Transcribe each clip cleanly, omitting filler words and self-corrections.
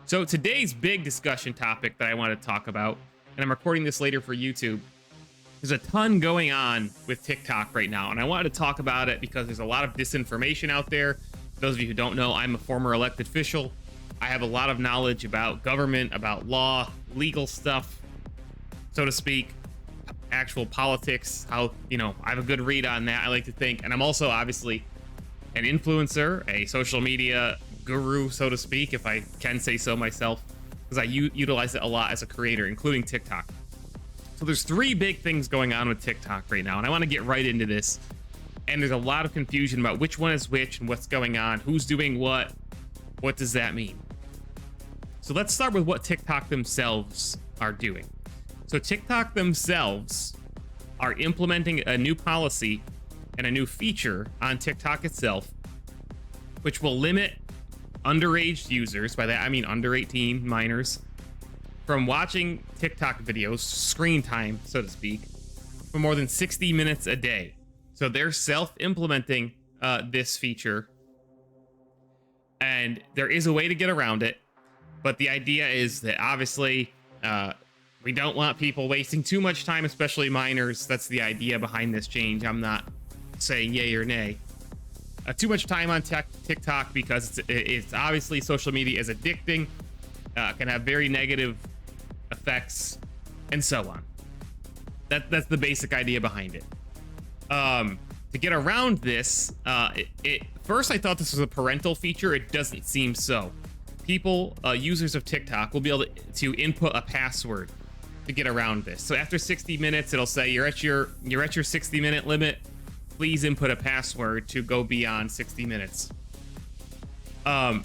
So today's big discussion topic that I want to talk about, and I'm recording this later for YouTube, there's a ton going on with TikTok right now, and I wanted to talk about it because there's a lot of disinformation out there. For those of you who don't know, I'm a former elected official. I have a lot of knowledge about government, about law, legal stuff, so to speak, actual politics, how, I have a good read on that, I like to think. And I'm also obviously an influencer, a social media guru, so to speak, if I can say so myself, because I utilize it a lot as a creator, including TikTok. So there's three big things going on with TikTok right now, and I want to get right into this. And there's a lot of confusion about which one is which and what's going on, who's doing what does that mean? So let's start with what TikTok themselves are doing. So TikTok themselves are implementing a new policy and a new feature on TikTok itself, which will limit underage users, by that I mean under 18 minors, from watching TikTok videos, screen time, so to speak, for more than 60 minutes a day. So they're self-implementing this feature, and there is a way to get around it, but the idea is that obviously we don't want people wasting too much time, especially minors. That's the idea behind this change. I'm not saying yay or nay. Too much time on TikTok because it's obviously social media is addicting, can have very negative effects, and so on. That's the basic idea behind it. To get around this, first I thought this was a parental feature. It doesn't seem so. People, users of TikTok, will be able to input a password to get around this. So after 60 minutes, it'll say you're at your 60-minute limit. Please input a password to go beyond 60 minutes. The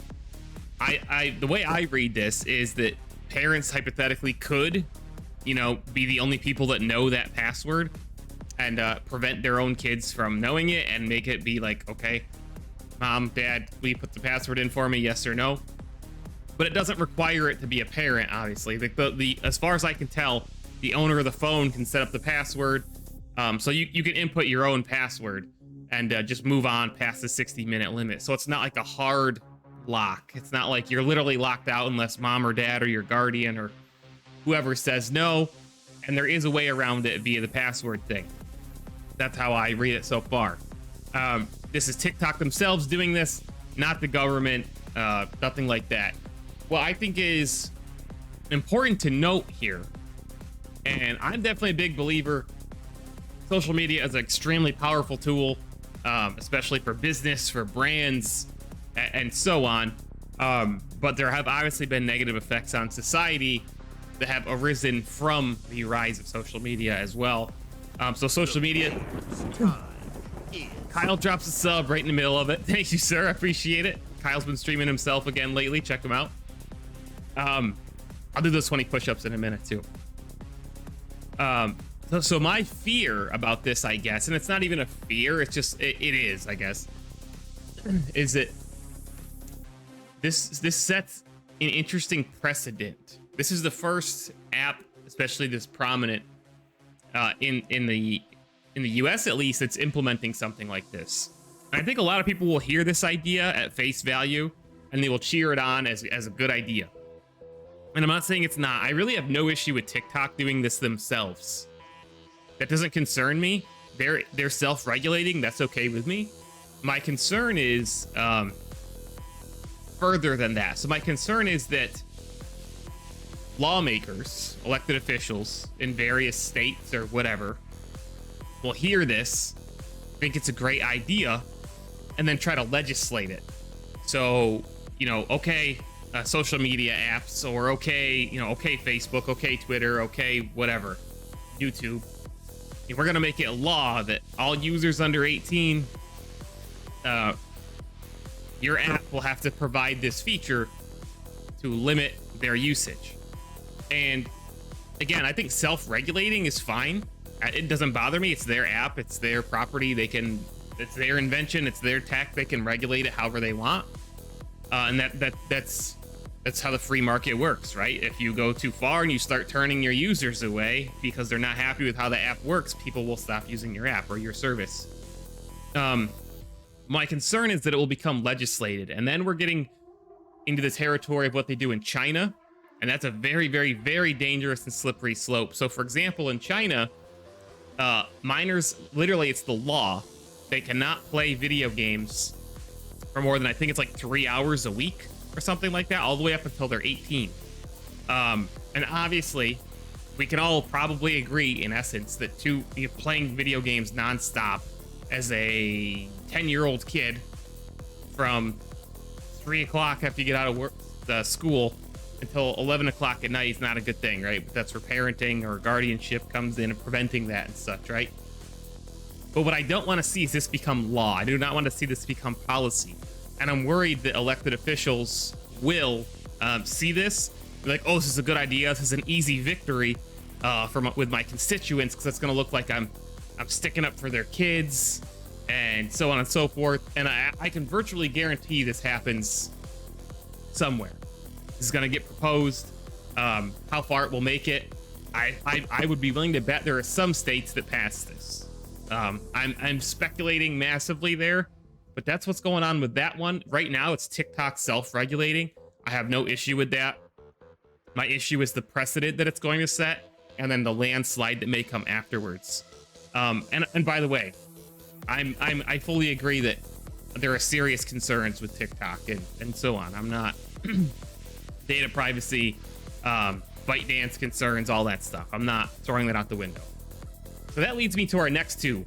way I read this is that parents hypothetically could, be the only people that know that password and prevent their own kids from knowing it and make it be like, okay, mom, dad, will you put the password in for me? Yes or no? But it doesn't require it to be a parent, obviously. The as far as I can tell, the owner of the phone can set up the password. So you can input your own password and just move on past the 60-minute limit. So it's not like a hard lock. It's not like you're literally locked out unless mom or dad or your guardian or whoever says no. And there is a way around it via the password thing. That's how I read it so far. This is TikTok themselves doing this, not the government, nothing like that. What I think is important to note here, and I'm definitely a big believer, social media is an extremely powerful tool, especially for business, for brands, and so on. But there have obviously been negative effects on society that have arisen from the rise of social media as well. So social media... Kyle drops a sub right in the middle of it. Thank you, sir. I appreciate it. Kyle's been streaming himself again lately. Check him out. I'll do those 20 push-ups in a minute, too. So my fear about this, I guess, and it's not even a fear, it's just, it is, I guess, is that this sets an interesting precedent. This is the first app, especially this prominent, in the US at least, that's implementing something like this. And I think a lot of people will hear this idea at face value, and they will cheer it on as a good idea. And I'm not saying it's not. I really have no issue with TikTok doing this themselves. That doesn't concern me. They're self-regulating. That's okay with me. My concern is further than that. So my concern is that lawmakers, elected officials in various states or whatever, will hear this, think it's a great idea, and then try to legislate it. So, okay, social media apps, or okay Facebook, okay Twitter, okay whatever, YouTube. We're gonna make it a law that all users under 18, your app will have to provide this feature to limit their usage. And again, I think self-regulating is fine. It doesn't bother me. It's their app, it's their property. It's their invention, it's their tech. They can regulate it however they want. And that's how the free market works, right? If you go too far and you start turning your users away because they're not happy with how the app works, people will stop using your app or your service. My concern is that it will become legislated, and then we're getting into the territory of what they do in China. And that's a very, very, very dangerous and slippery slope. So, for example, in China, minors, literally, it's the law. They cannot play video games for more than, I think it's like 3 hours a week or something like that, all the way up until they're 18. And obviously, we can all probably agree, in essence, that playing video games nonstop as a 10-year-old kid from 3 o'clock after you get out of work, school until 11 o'clock at night is not a good thing, right? But that's where parenting or guardianship comes in and preventing that and such, right? But what I don't want to see is this become law. I do not want to see this become policy. And I'm worried that elected officials will see this, be like, oh, this is a good idea. This is an easy victory with my constituents, because that's going to look like I'm sticking up for their kids and so on and so forth. And I can virtually guarantee this happens somewhere. This is going to get proposed. How far it will make it, I would be willing to bet there are some states that pass this. I'm speculating massively there, but that's what's going on with that one. Right now, it's TikTok self-regulating. I have no issue with that. My issue is the precedent that it's going to set, and then the landslide that may come afterwards. And by the way, I fully agree that there are serious concerns with TikTok and so on. I'm not data privacy, ByteDance concerns, all that stuff. I'm not throwing that out the window. So that leads me to our next two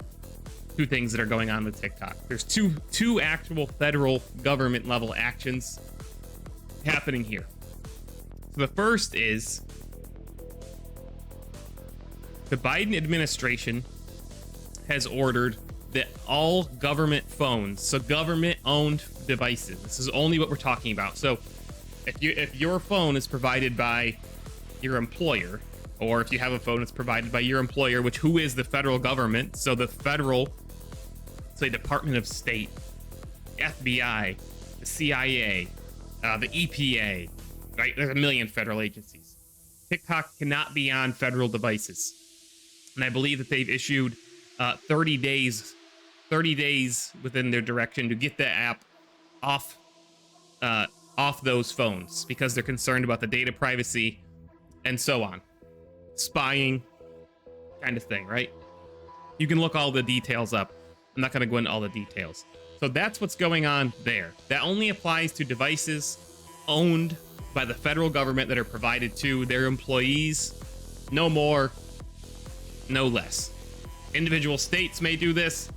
things that are going on with TikTok. There's two actual federal government level actions happening here. So the first is the Biden administration has ordered that all government phones, so government-owned devices, this is only what we're talking about. So if your phone is provided by your employer, or if you have a phone that's provided by your employer, who is the federal government, so the federal, say, Department of State, FBI, the CIA, the EPA, right? There's a million federal agencies. TikTok cannot be on federal devices. And I believe that they've issued 30 days within their direction to get the app off those phones, because they're concerned about the data privacy and so on. Spying kind of thing, right? You can look all the details up. I'm not going to go into all the details. So that's what's going on there. That only applies to devices owned by the federal government that are provided to their employees. No more, no less. Individual states may do this,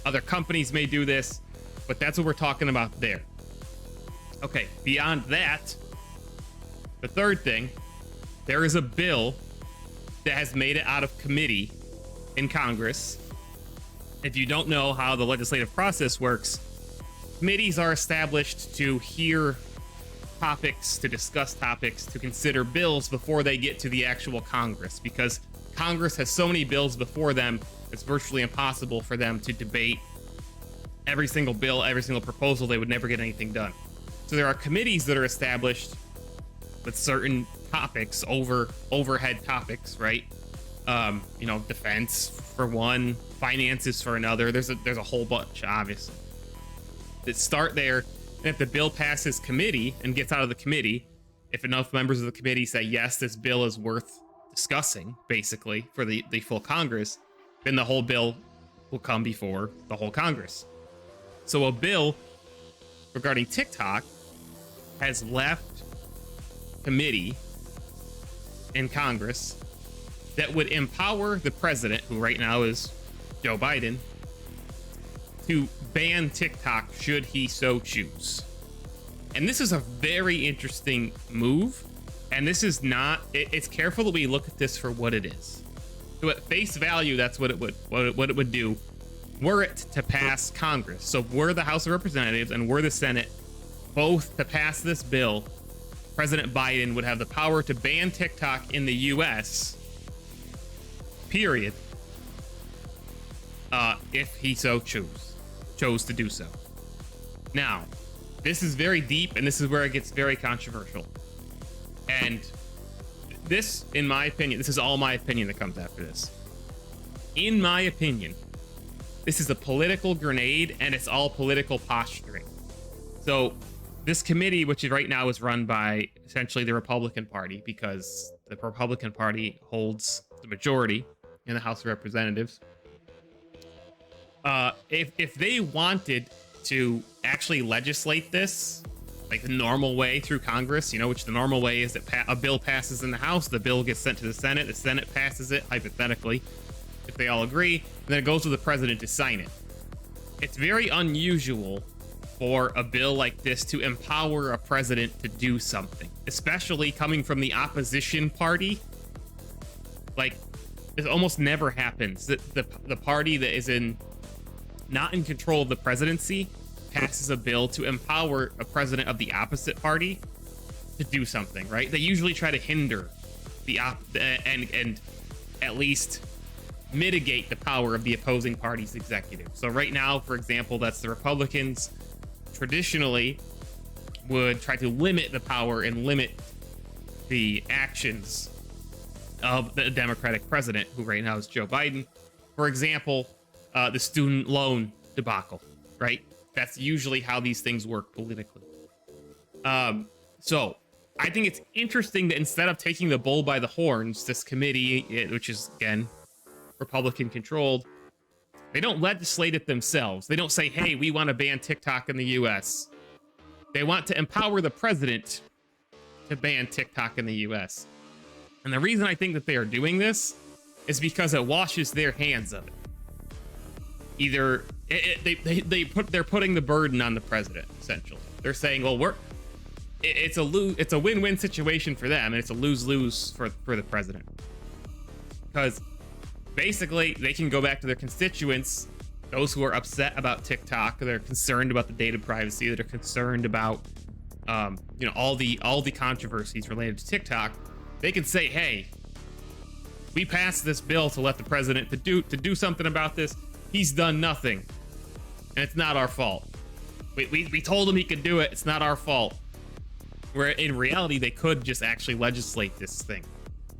other companies may do this, but that's what we're talking about there. Okay, beyond that, the third thing, there is a bill that has made it out of committee in Congress. If you don't know how the legislative process works, committees are established to hear topics, to discuss topics, to consider bills before they get to the actual Congress, because Congress has so many bills before them, it's virtually impossible for them to debate every single bill, every single proposal. They would never get anything done. So there are committees that are established with certain topics, overhead topics, right? Defense for one, finances for another. There's a whole bunch, obviously, that start there. And if the bill passes committee and gets out of the committee, if enough members of the committee say, yes, this bill is worth discussing, basically, for the full Congress, then the whole bill will come before the whole Congress. So a bill regarding TikTok has left committee in Congress that would empower the president, who right now is Joe Biden, to ban TikTok should he so choose. And this is a very interesting move. And this is not, it's careful that we look at this for what it is. So at face value, that's what it would do were it to pass Congress. So were the House of Representatives and were the Senate both to pass this bill, President Biden would have the power to ban TikTok in the US, period, if he so chose to do so. Now, this is very deep, and this is where it gets very controversial. And this, in my opinion, this is all my opinion that comes after this. In my opinion, this is a political grenade, and it's all political posturing. So this committee, which right now is run by essentially the Republican Party, because the Republican Party holds the majority in the House of Representatives. If they wanted to actually legislate this, like the normal way through Congress, you know, which the normal way is that a bill passes in the House, the bill gets sent to the Senate passes it, hypothetically, if they all agree, and then it goes to the president to sign it. It's very unusual for a bill like this to empower a president to do something, especially coming from the opposition party. Like, it almost never happens that the party that is not in control of the presidency passes a bill to empower a president of the opposite party to do something, right? They usually try to hinder and at least mitigate the power of the opposing party's executive. So right now, for example, that's the Republicans traditionally would try to limit the power and limit the actions of the Democratic president, who right now is Joe Biden. For example, the student loan debacle, right? That's usually how these things work politically. So I think it's interesting that instead of taking the bull by the horns, this committee, which is, again, Republican controlled, they don't legislate it themselves. They don't say, hey, we want to ban TikTok in the US. They want to empower the president to ban TikTok in the US. And the reason I think that they are doing this is because it washes their hands of it. Either they're putting the burden on the president, essentially. They're saying, well, it's a win-win situation for them, and it's a lose-lose for the president. Because basically, they can go back to their constituents, those who are upset about TikTok, they're concerned about the data privacy, that are concerned about, you know, all the controversies related to TikTok. They can say, hey, we passed this bill to let the president to do something about this. He's done nothing, and it's not our fault. We told him he could do it. It's not our fault. Where in reality, they could just actually legislate this thing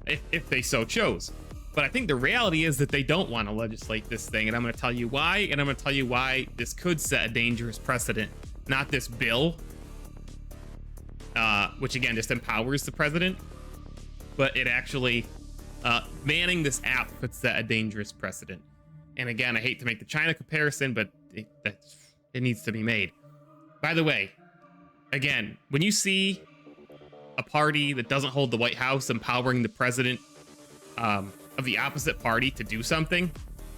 if they so chose. But I think the reality is that they don't want to legislate this thing, and I'm going to tell you why, and I'm going to tell you why this could set a dangerous precedent. Not this bill, which again just empowers the president, but it actually, banning this app could set a dangerous precedent. And again, I hate to make the China comparison, but it needs to be made. By the way, again, when you see a party that doesn't hold the White House empowering the president of the opposite party to do something,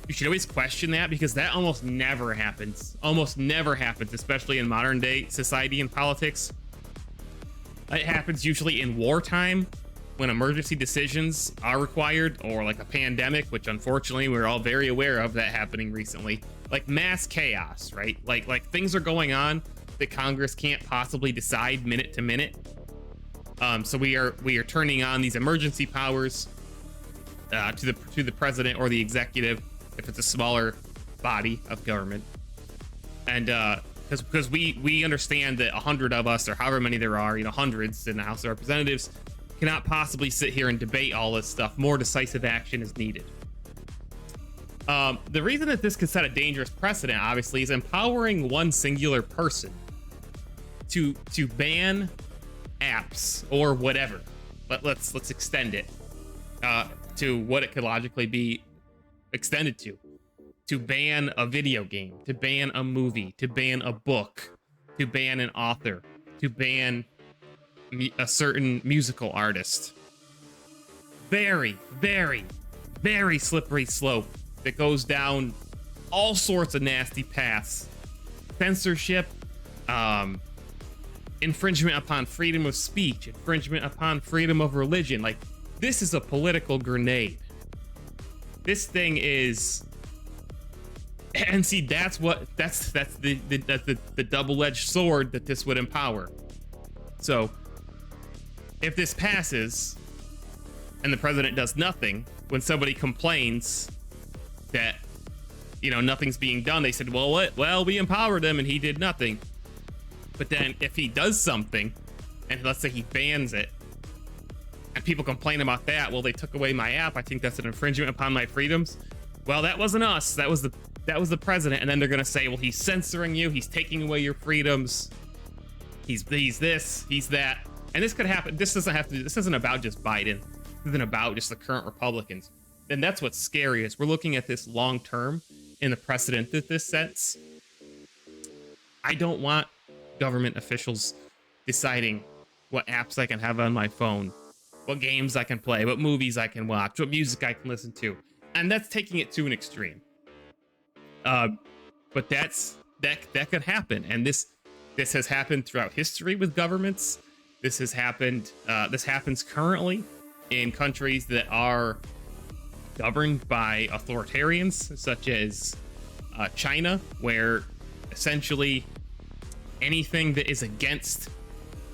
you should always question that, because that almost never happens. Almost never happens, especially in modern day society and politics. It happens usually in wartime, when emergency decisions are required, or like a pandemic, which unfortunately we're all very aware of that happening recently. Like mass chaos, right? Like things are going on that Congress can't possibly decide minute to minute. So we are turning on these emergency powers to the president or the executive if it's a smaller body of government, and because we understand that 100 of us, or however many there are, you know, hundreds in the House of Representatives, cannot possibly sit here and debate all this stuff. More decisive action is needed. The reason that this could set a dangerous precedent, obviously, is empowering one singular person to ban apps or whatever. But let's extend it to what it could logically be extended to ban a video game, to ban a movie, to ban a book, to ban an author, to ban a certain musical artist. Very, very, very slippery slope that goes down all sorts of nasty paths. Censorship, infringement upon freedom of speech, infringement upon freedom of religion. Like, this is a political grenade. This thing is, and see, that's the double-edged sword that this would empower. So if this passes and the president does nothing, when somebody complains that, you know, nothing's being done, they said, well, we empowered him and he did nothing. But then if he does something, and let's say he bans it, and people complain about that, well, they took away my app, I think that's an infringement upon my freedoms. Well, that wasn't us, that was the president. And then they're gonna say, well, he's censoring you, he's taking away your freedoms. He's this, he's that. And this could happen. This isn't about just Biden. This isn't about just the current Republicans. And that's what's scary is we're looking at this long term in the precedent that this sets. I don't want government officials deciding what apps I can have on my phone, what games I can play, what movies I can watch, what music I can listen to. And that's taking it to an extreme. But that could happen. And this has happened throughout history with governments. This has happened. This happens currently in countries that are governed by authoritarians, such as China, where essentially anything that is against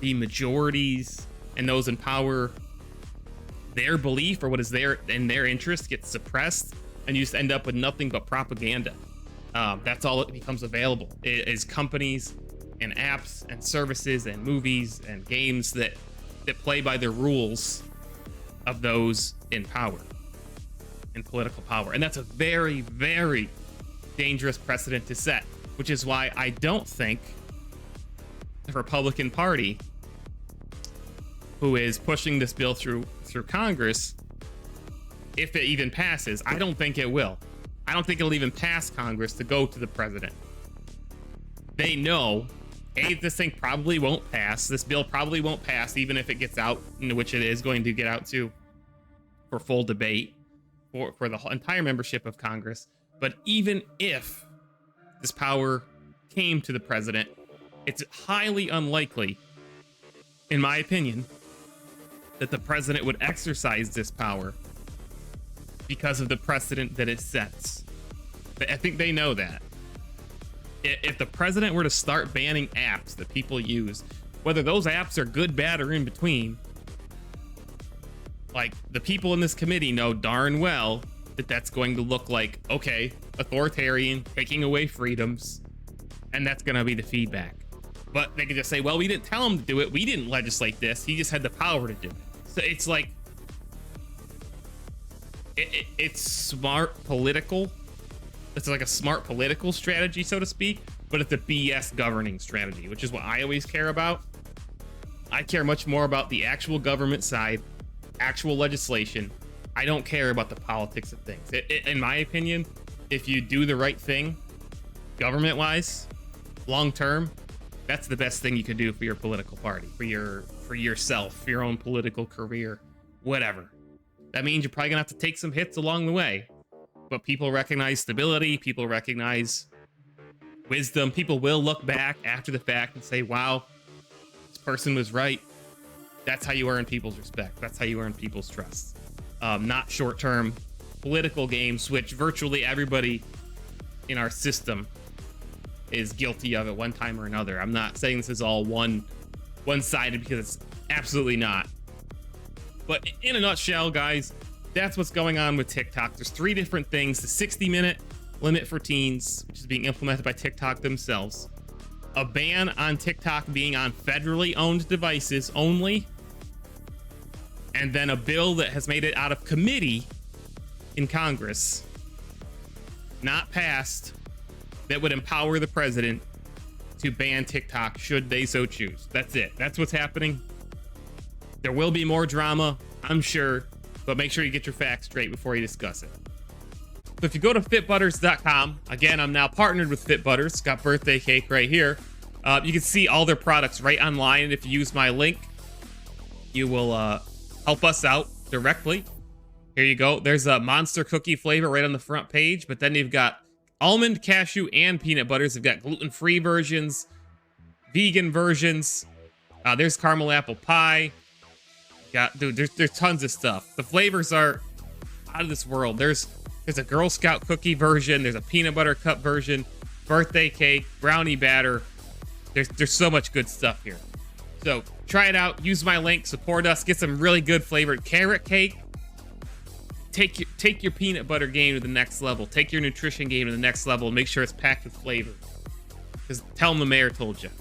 the majorities and those in power, their belief or what is in their interest gets suppressed, and you just end up with nothing but propaganda. That's all that becomes available is companies and apps and services and movies and games that play by the rules of those in power, in political power. And that's a very, very dangerous precedent to set, which is why I don't think the Republican Party, who is pushing this bill through Congress, if it even passes, I don't think it will. I don't think it'll even pass Congress to go to the president. They know, this thing probably won't pass. This bill probably won't pass, even if it gets out, which it is going to get out to for full debate for the entire membership of Congress. But even if this power came to the president, it's highly unlikely, in my opinion, that the president would exercise this power because of the precedent that it sets. I think they know that. If the president were to start banning apps that people use, whether those apps are good, bad, or in between, like, the people in this committee know darn well that that's going to look like, okay, authoritarian, taking away freedoms, and that's going to be the feedback. But they could just say, well, we didn't tell him to do it. We didn't legislate this. He just had the power to do it. So it's like, it's smart political. It's like a smart political strategy, so to speak, but it's a BS governing strategy, which is what I always care about. I care much more about the actual government side, actual legislation. I don't care about the politics of things. In my opinion, if you do the right thing, government-wise, long-term, that's the best thing you could do for your political party, for yourself, for your own political career, whatever. That means you're probably gonna have to take some hits along the way, but people recognize stability, people recognize wisdom, people will look back after the fact and say, wow, this person was right. That's how you earn people's respect. That's how you earn people's trust. Not short-term political games, which virtually everybody in our system is guilty of at one time or another. I'm not saying this is all one-sided, because it's absolutely not. But in a nutshell, guys, that's what's going on with TikTok. There's 3 different things: the 60-minute limit for teens, which is being implemented by TikTok themselves, a ban on TikTok being on federally owned devices only, and then a bill that has made it out of committee in Congress, not passed, that would empower the president to ban TikTok should they so choose. That's it. That's what's happening. There will be more drama, I'm sure, but make sure you get your facts straight before you discuss it. So if you go to fitbutters.com, again, I'm now partnered with FitButters, got birthday cake right here. You can see all their products right online, and if you use my link, you will help us out directly. Here you go. There's a monster cookie flavor right on the front page, but then you've got almond, cashew, and peanut butters. They've got gluten-free versions, vegan versions. There's caramel apple pie. Dude, there's tons of stuff. The flavors are out of this world. There's a Girl Scout cookie version. There's a peanut butter cup version, birthday cake, brownie batter. There's so much good stuff here. So try it out. Use my link. Support us. Get some really good flavored carrot cake. Take your peanut butter game to the next level. Take your nutrition game to the next level. And make sure it's packed with flavor. Because tell them the mayor told you.